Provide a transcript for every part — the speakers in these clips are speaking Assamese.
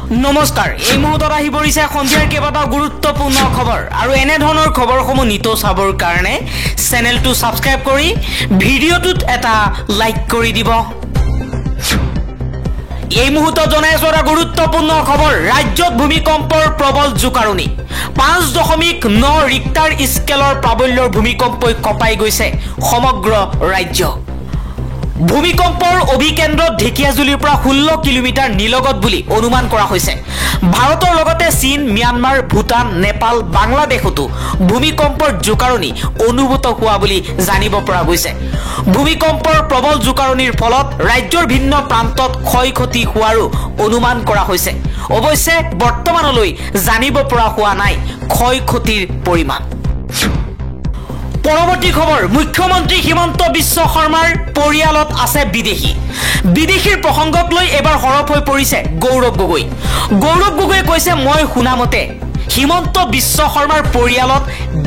নমস্কাৰ এই মুহূৰ্তত আহি পৰিছে সন্ধিয়াৰ কেইবাটাও গুৰুত্বপূৰ্ণ খবৰ আৰু এনে ধৰণৰ খবৰসমূহ নিতৌ চাবৰ কাৰণে চেনেলটো সাবস্ক্ৰাইব কৰি ভিডিঅ'টোত এটা লাইক কৰি দিব এই মুহূৰ্তত জনাইছো এটা গুৰুত্বপূৰ্ণ খবৰ ৰাজ্যত ভূমিকম্পৰ প্ৰবল জোকাৰণি 5.9 ৰিক্টাৰ স্কেলৰ প্ৰাবল্যৰ ভূমিকম্পই কঁপাই গৈছে সমগ্ৰ ৰাজ্য ভূমিকম্পৰ অভিকেন্দ্ৰ ঢেকিয়াজুলিৰ পৰা 16 কিলোমিটাৰ নিলগত বুলি অনুমান কৰা হৈছে ভাৰতৰ লগতে চীন ম্যানমাৰ ভূটান নেপাল বাংলাদেশতো ভূমিকম্পৰ জোকাৰণি অনুভূত হোৱা বুলি জানিব পৰা গৈছে ভূমিকম্পৰ প্ৰবল জোকাৰণিৰ ফলত ৰাজ্যৰ ভিন্ন প্ৰান্তত ক্ষয়ক্ষতি হোৱাৰো অনুমান কৰা হৈছে অৱশ্যে বৰ্তমানলৈ জানিব পৰা হোৱা নাই ক্ষয়ক্ষতিৰ পৰিমাণ পৰৱৰ্তী খবৰ মুখ্যমন্ত্ৰী হিমন্ত বিশ্ব শৰ্মাৰ পৰিয়ালত আছে বিদেশীৰ প্ৰসংগক লৈ এবাৰ হৰপ হৈ পৰিছে গৌৰৱ গগৈয়ে কৈছে মই শুনামতে হিমন্ত বিশ্ব শৰ্মাৰ পৰিয়ালত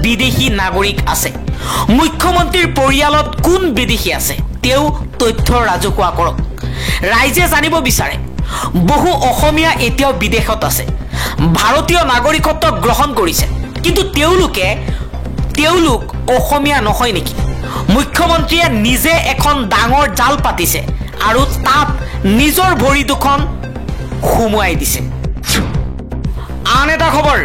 বিদেশী নাগৰিক আছে মুখ্যমন্ত্ৰীৰ পৰিয়ালত কোন বিদেশী আছে তেও তথ্য ৰাজহুৱা কৰক ৰাইজে জানিব বিচাৰে বহু অসমীয়া এতিয়াও বিদেশত আছে ভাৰতীয় নাগৰিকত্ব গ্ৰহণ কৰিছে কিন্তু তেওঁলোক অসমীয়া নহয় নেকি মুখ্যমন্ত্ৰীয়ে নিজে এখন ডাঙৰ জাল পাতিছে আৰু তাত নিজৰ ভৰি দুখন খুমুৱাই দিছে আন এটা খবৰ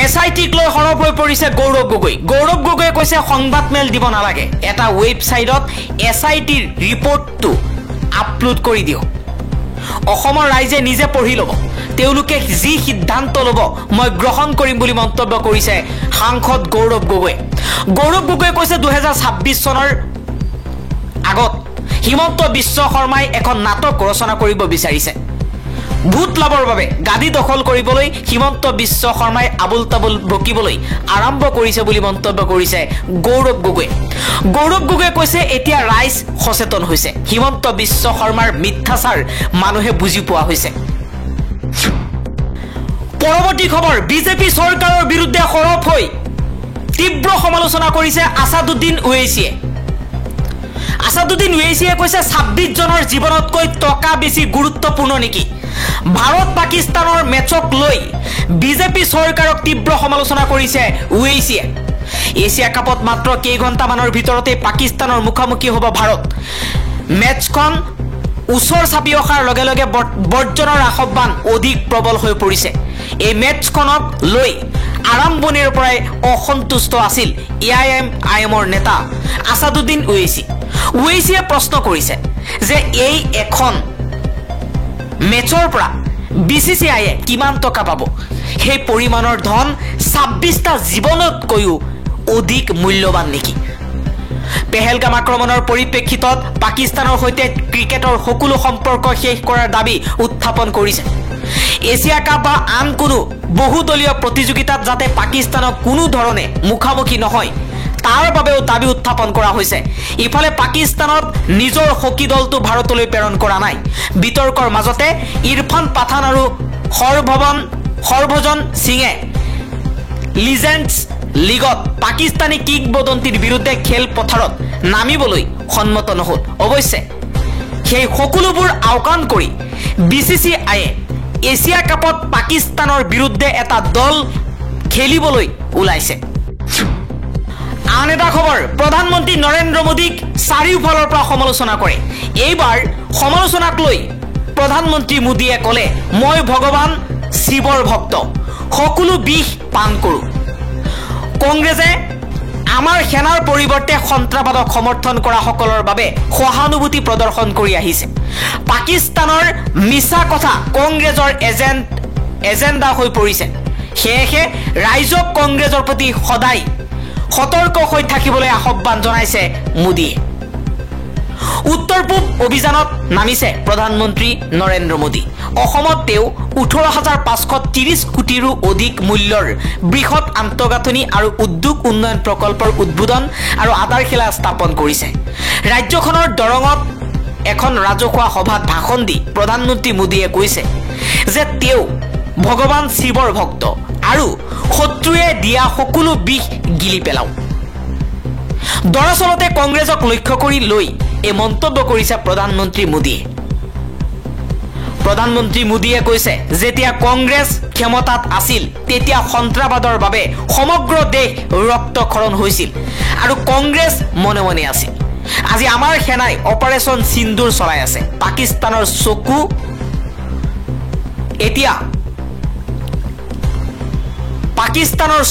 এছআইটিক লৈ হৰপ হৈ পৰিছে গৌৰৱ গগৈয়ে কৈছে সংবাদ মেল দিব নালাগে এটা ৱেবছাইটত এছআইটিৰ ৰিপৰ্টটো আপলোড কৰি দিও অসমৰ ৰাইজে নিজে পঢ়ি ল'ব তেওঁলোকে যি সিদ্ধান্ত ল'ব মই গ্ৰহণ কৰিম বুলি মন্তব্য কৰিছে সাংসদ গৌৰৱ গগৈয়ে কৈছে 2026 চনৰ আগত হিমন্ত বিশ্ব শৰ্মাই এখন নাটক ৰচনা কৰিব বিচাৰিছে ভূত লাভৰ বাবে গাদী দখল কৰিবলৈ হিমন্ত বিশ্ব শৰ্মাই আবুল তাবুল বকিবলৈ আৰম্ভ কৰিছে বুলি মন্তব্য কৰিছে গৌৰৱ গগৈয়ে কৈছে এতিয়া ৰাইজ সচেতন হৈছে হিমন্ত বিশ্ব শৰ্মাৰ মিথ্যাচাৰ মানুহে বুজি পোৱা হৈছে পৰৱৰ্তী খবৰ বিজেপি চৰকাৰৰ বিৰুদ্ধে হৰপ হৈ তীব্ৰ সমালোচনা কৰিছে আসাদুদ্দিন ওৱেইছিয়ে কৈছে 26 জনৰ জীৱনতকৈ টকা বেছি গুৰুত্বপূৰ্ণ নেকি ভাৰত পাকিস্তানৰ মেচক লৈ বিজেপি চৰকাৰক তীব্ৰ সমালোচনা কৰিছে ওৱেইছিয়ে এছিয়া কাপত মাত্ৰ কেইঘণ্টামানৰ ভিতৰতে পাকিস্তানৰ মুখামুখি হ'ব ভাৰত মেচখন উছৰ চাপি অহাৰ লগে লগে বৰ্জনৰ আহ্বান অধিক প্ৰবল হৈ পৰিছে এই মেচখনক লৈ আৰম্ভণিৰ পৰাই অসন্তুষ্ট আছিল এআইএমৰ নেতা আসাদুদ্দিন ওৱেইছিয়ে প্ৰশ্ন কৰিছে যে এই এখন মেচৰ পৰা বিসিসিআইয়ে কিমান টকা পাব সেই পৰিমাণৰ ধন 26টা জীৱনতকৈও অধিক মূল্যৱান নেকি পেহেলগাম আক্ৰমণৰ পৰিপ্ৰেক্ষিতত পাকিস্তানৰ সৈতে ক্ৰিকেটৰ সকলো সম্পৰ্ক শেষ কৰাৰ দাবী উত্থাপন কৰিছে এছিয়া কাপ বা আন কোনো বহুদলীয় প্ৰতিযোগিতাত যাতে পাকিস্তানক কোনো ধৰণে মুখামুখি নহয় তাৰ বাবেও দাবী উত্থাপন কৰা হৈছে ইফালে পাকিস্তানত নিজৰ হকী দলটো ভাৰতলৈ প্ৰেৰণ কৰা নাই বিতৰ্কৰ মাজতে ইৰফান পাঠান আৰু হৰভজন সিঙে লিজেণ্ডছ লীগত পাকিস্তানী কিংবদন্তীৰ বিৰুদ্ধে খেলপথাৰত নামিবলৈ সন্মত নহল অৱশ্যে সেই সকলোবোৰ আওকাণ কৰি বিসিসিআইয়ে এছিয়া কাপত পাকিস্তানৰ বিৰুদ্ধে এটা দল খেলিবলৈ ওলাইছে আন এটা খবৰ প্ৰধানমন্ত্ৰী নৰেন্দ্ৰ মোদীক চাৰিওফালৰ পৰা সমালোচনা কৰে এইবাৰ সমালোচনাক লৈ প্ৰধানমন্ত্ৰী মোদীয়ে ক'লে মই ভগৱান শিৱৰ ভক্ত সকলো বিষ পান কৰোঁ কংগ্ৰেছে আমাৰ সেনাৰ পৰিৱৰ্তে সন্ত্ৰাসবাদক সমৰ্থন কৰা সকলৰ বাবে সহানুভূতি প্ৰদৰ্শন কৰি আহিছে পাকিস্তানৰ মিছা কথা কংগ্ৰেছৰ এজেণ্ডা হৈ পৰিছে সেয়েহে ৰাইজক কংগ্ৰেছৰ প্ৰতি সদায় সতৰ্ক হৈ থাকিবলৈ আহ্বান জনাইছে মোদীয়ে উত্তৰ পূব অভিযানত নামিছে প্ৰধানমন্ত্ৰী নৰেন্দ্ৰ মোদী অসমত তেওঁ 18,530 কোটিৰো অধিক মূল্যৰ বৃহৎ আন্তঃগাঁথনি আৰু উদ্যোগ উন্নয়ন প্ৰকল্পৰ উদ্বোধন আৰু আধাৰশিলা স্থাপন কৰিছে ৰাজ্যখনৰ দৰঙত এখন ৰাজহুৱা সভাত ভাষণ দি প্ৰধানমন্ত্ৰী মোদীয়ে কৈছে যে তেওঁ ভগৱান শিৱৰ ভক্ত আৰু শত্ৰুৱে দিয়া সকলো বিষ গিলি পেলাও দৰাচলতে কংগ্ৰেছক লক্ষ্য কৰি লৈ এই মন্তব্য কৰিছে প্ৰধানমন্ত্ৰী মোদীয়ে প্ৰধানমন্ত্ৰী মোদীয়ে কৈছে যেতিয়া কংগ্ৰেছ ক্ষমতাত আছিল তেতিয়া সন্ত্ৰাসবাদৰ বাবে সমগ্ৰ দেশ ৰক্তক্ষৰণ হৈছিল আৰু কংগ্ৰেছ মনে মনে আছিল আজি আমাৰ সেনাই অপাৰেচন সিন্দুৰ চলাই আছে পাকিস্তানৰ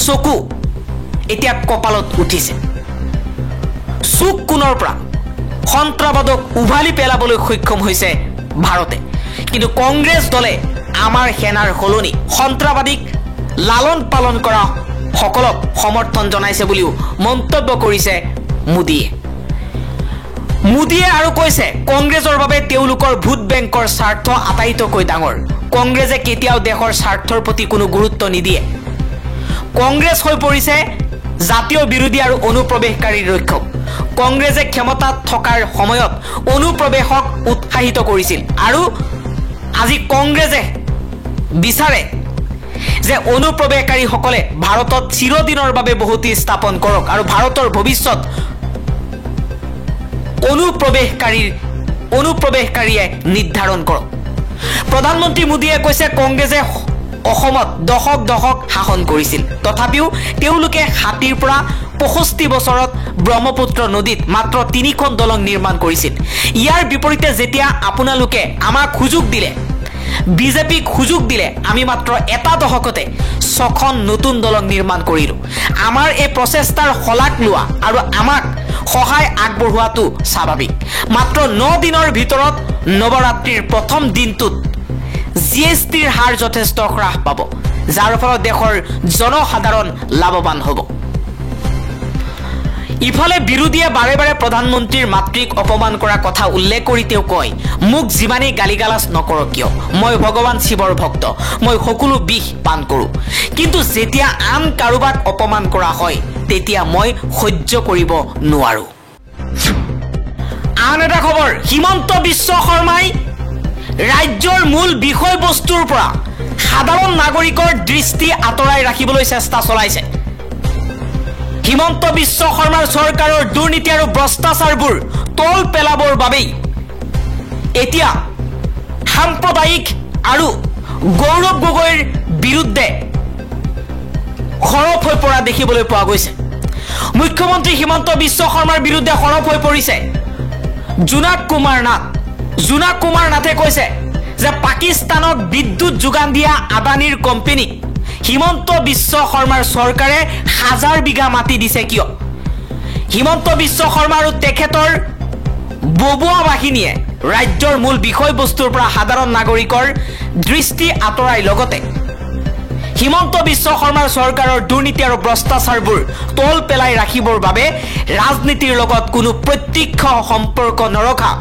চকু এতিয়া কপালত উঠিছে চুক কোণৰ পৰা সন্ত্ৰাসবাদক উভালি পেলাবলৈ সক্ষম হৈছে ভাৰতে কিন্তু কংগ্ৰেছ দলে আমাৰ সেনাৰ হলনি সন্ত্ৰাসবাদীক লালন পালন কৰা সকলক সমৰ্থন জনাইছে বুলিও মন্তব্য কৰিছে মোদীয়ে আৰু কৈছে কংগ্ৰেছৰ বাবে তেওঁলোকৰ ভোট বেংকৰ স্বাৰ্থ আটাইতকৈ ডাঙৰ কংগ্ৰেছে কেতিয়াও দেশৰ স্বাৰ্থৰ প্ৰতি কোনো গুৰুত্ব নিদিয়ে কংগ্ৰেছ হৈ পৰিছে জাতীয় বিৰোধী আৰু অনুপ্ৰৱেশকাৰীৰ ৰক্ষক কংগ্ৰেছে ক্ষমতাত থকাৰ সময়ত অনুপ্ৰৱেশক উৎসাহিত কৰিছিল আৰু আজি কংগ্ৰেছে বিচাৰে যে অনুপ্ৰৱেশকাৰীসকলে ভাৰতত চিৰদিনৰ বাবে বসতি স্থাপন কৰক আৰু ভাৰতৰ ভৱিষ্যত অনুপ্ৰৱেশকাৰীয়ে নিৰ্ধাৰণ কৰক প্ৰধানমন্ত্ৰী মোদীয়ে কৈছে কংগ্ৰেছে অসমত দশক শাসন কৰিছিল তথাপিও তেওঁলোকে 60 পৰা 65 বছৰত ব্ৰহ্মপুত্ৰ নদীত মাত্ৰ 3খন দলং নিৰ্মাণ কৰিছিল ইয়াৰ বিপৰীতে যেতিয়া আপোনালোকে আমাক সুযোগ দিলে বিজেপিক সুযোগ দিলে আমি মাত্ৰ এটা দশকতে 6খন নতুন দলং নিৰ্মাণ কৰিলো আমাৰ এই প্ৰচেষ্টাৰ শলাগ লোৱা আৰু আমাক সহায় আগবঢ়োৱাটো স্বাভাৱিক মাত্ৰ 9 দিনৰ ভিতৰত নৱৰাত্ৰিৰ প্ৰথম দিনটোত জিএসটিৰ হাৰ যথেষ্ট হ্ৰাস পাব যাৰ ফলত দেশৰ জনসাধাৰণ লাভৱান হ'ব ইফালে বিৰোধীয়ে বাৰে বাৰে প্ৰধানমন্ত্ৰীৰ মাতৃক অপমান কৰা কথা উল্লেখ কৰি তেওঁ কয় মোক যিমানেই গালিগালাজ নকৰক কিয় মই ভগৱান শিৱৰ ভক্ত মই সকলো বিষ পান কৰোঁ কিন্তু যেতিয়া আন কাৰোবাক অপমান কৰা হয় তেতিয়া মই সহ্য কৰিব নোৱাৰো আন এটা খবৰ হিমন্ত বিশ্ব শৰ্মাই ৰাজ্যৰ মূল বিষয়বস্তুৰ পৰা সাধাৰণ নাগৰিকৰ দৃষ্টি আঁতৰাই ৰাখিবলৈ চেষ্টা চলাইছে হিমন্ত বিশ্ব শৰ্মাৰ চৰকাৰৰ দুৰ্নীতি আৰু ভ্ৰষ্টাচাৰবোৰ তল পেলাবৰ বাবেই এতিয়া সাম্প্ৰদায়িক আৰু গৌৰৱ গগৈৰ বিৰুদ্ধে সৰব হৈ পৰা দেখিবলৈ পোৱা গৈছে মুখ্যমন্ত্ৰী হিমন্ত বিশ্ব শৰ্মাৰ বিৰুদ্ধে সৰব হৈ পৰিছে জোনাক কুমাৰ নাথে কৈছে যে পাকিস্তানক বিদ্যুৎ যোগান দিয়া আদানীৰ কোম্পানীক হিমন্ত বিশ্ব শৰ্মাৰ চৰকাৰে 1000 বিঘা মাটি দিছে কিয় হিমন্ত বিশ্ব শৰ্মা আৰু তেখেতৰ ববুৱা বাহিনীয়ে ৰাজ্যৰ মূল বিষয়বস্তুৰ পৰা সাধাৰণ নাগৰিকৰ দৃষ্টি আঁতৰাই লগতে হিমন্ত বিশ্ব শৰ্মাৰ চৰকাৰৰ দুৰ্নীতি আৰু ভ্ৰষ্টাচাৰবোৰ তল পেলাই ৰাখিবৰ বাবে ৰাজনীতিৰ লগত কোনো প্ৰত্যক্ষ সম্পৰ্ক নৰখা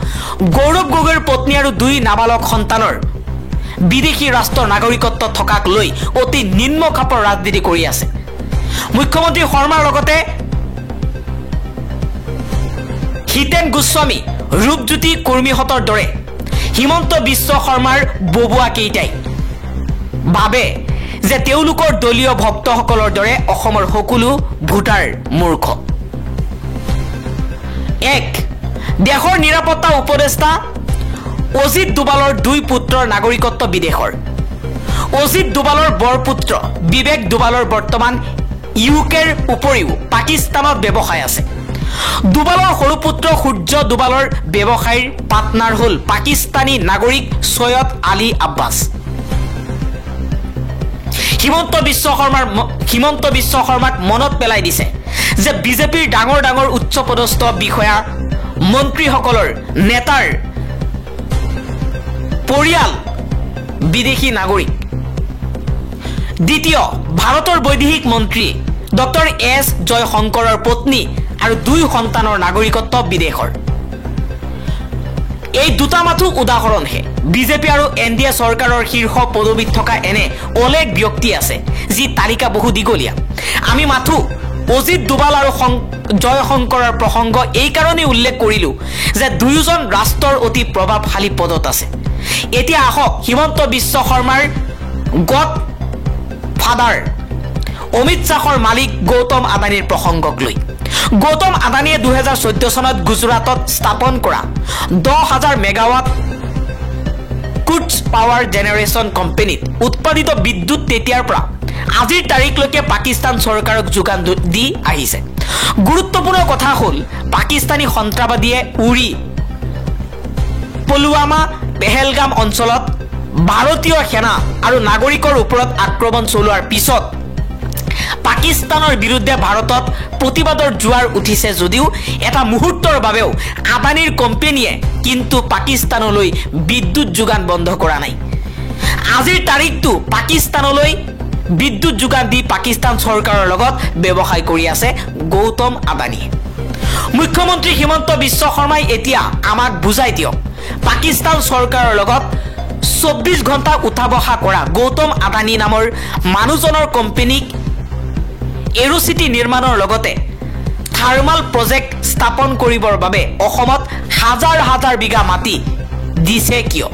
গৌৰৱ গগৈৰ পত্নী আৰু 2 নাবালক সন্তানৰ বিদেশী ৰাষ্ট্ৰৰ নাগৰিকত্ব থকাক লৈ অতি নিম্নখাপৰ ৰাজনীতি কৰি আছে মুখ্যমন্ত্ৰী শৰ্মাৰ লগতে হিতেন গোস্বামী ৰূপজ্যোতি কৰ্মীহতৰ দৰে হিমন্ত বিশ্ব শৰ্মাৰ ববুৱা কেইটাই ভাবে যে তেওঁলোকৰ দলীয় ভক্তসকলৰ দৰে অসমৰ সকলো ভোটাৰ মূৰ্খ এক দেশৰ নিৰাপত্তা উপদেষ্টা অজিত ডোভালৰ 2 পুত্ৰৰ নাগৰিকত্ব বিদেশৰ অজিত ডোভালৰ বৰপুত্ৰ বিবেক ডোভালৰ বৰ্তমান ইউকেৰ উপৰিও পাকিস্তানত ব্যৱসায় আছে ডোভালৰ সৰু পুত্ৰ সূৰ্য ডোভালৰ ব্যৱসায়ৰ পাৰ্টনাৰ হ'ল পাকিস্তানী নাগৰিক সৈয়দ আলী আব্বাছ হিমন্ত বিশ্ব শৰ্মাক মনত পেলাই দিছে যে বিজেপিৰ ডাঙৰ উচ্চপদস্থ বিষয়া মন্ত্ৰীসকলৰ নেতাৰ পৰিয়াল বিদেশী নাগৰিক দ্বিতীয় ভাৰতৰ বৈদেশিক মন্ত্ৰী ডক্টৰ এছ জয়শংকৰৰ পত্নী আৰু 2 সন্তানৰ নাগৰিকত্ব বিদেশৰ এই দুটা মাথো উদাহৰণহে বিজেপি আৰু এনডিএ চৰকাৰৰ শীৰ্ষ পদবীত থকা এনে অলেখ ব্যক্তি আছে যি তালিকা বহু দীঘলীয়া আমি মাথো অজিত ডোভাল আৰু জয়শংকৰৰ প্ৰসংগ এই কাৰণেই উল্লেখ কৰিলো যে দুয়োজন ৰাষ্ট্ৰৰ অতি প্ৰভাৱশালী পদত আছে এতিয়া আহক হিমন্ত বিশ্ব শৰ্মাৰ গড ফাদাৰ অমিত শ্বাহৰ মালিক গৌতম আদানীৰ প্ৰসংগক লৈ গৌতম আদানীয়ে 2014 চনত গুজৰাটত স্থাপন কৰা 10,000 মেগাৱাট কুটছ পাৱাৰ জেনেৰেশ্যন কোম্পানীত উৎপাদিত বিদ্যুৎ তেতিয়াৰ পৰা আজিৰ তাৰিখলৈকে পাকিস্তান চৰকাৰক যোগান দি আহিছে। গুৰুত্বপূৰ্ণ কথা হ'ল পাকিস্তানী সন্ত্ৰাসবাদীয়ে উৰি পুলৱামা পেহেলগাম অঞ্চলত ভাৰতীয় সেনা আৰু নাগৰিকৰ ওপৰত আক্ৰমণ চলোৱাৰ পিছত পাকিস্তানৰ বিৰুদ্ধে ভাৰতত প্ৰতিবাদৰ জোৱাৰ উঠিছে যদিও এটা মুহূৰ্তৰ বাবেও আদানীৰ কোম্পানীয়ে কিন্তু পাকিস্তানলৈ বিদ্যুৎ যোগান বন্ধ কৰা নাই। আজিৰ তাৰিখটো পাকিস্তানলৈ বিদ্যুৎ যোগান দি পাকিস্তান চৰকাৰৰ লগত ব্যৱসায় কৰি আছে গৌতম আদানীয়ে। মুখ্যমন্ত্ৰী হিমন্ত বিশ্ব শৰ্মাই এতিয়া আমাক বুজাই দিয়ক পাকিস্তান চৰকাৰৰ লগত 24 ঘণ্টা উঠা বহা কৰা গৌতম আদানী নামৰ মানুহজনৰ কোম্পানীক এৰোচিটি নিৰ্মাণৰ লগতে থাৰ্মাল প্ৰজেক্ট স্থাপন কৰিবৰ বাবে অসমত হাজাৰ হাজাৰ বিঘা মাটি দিছে কিয়?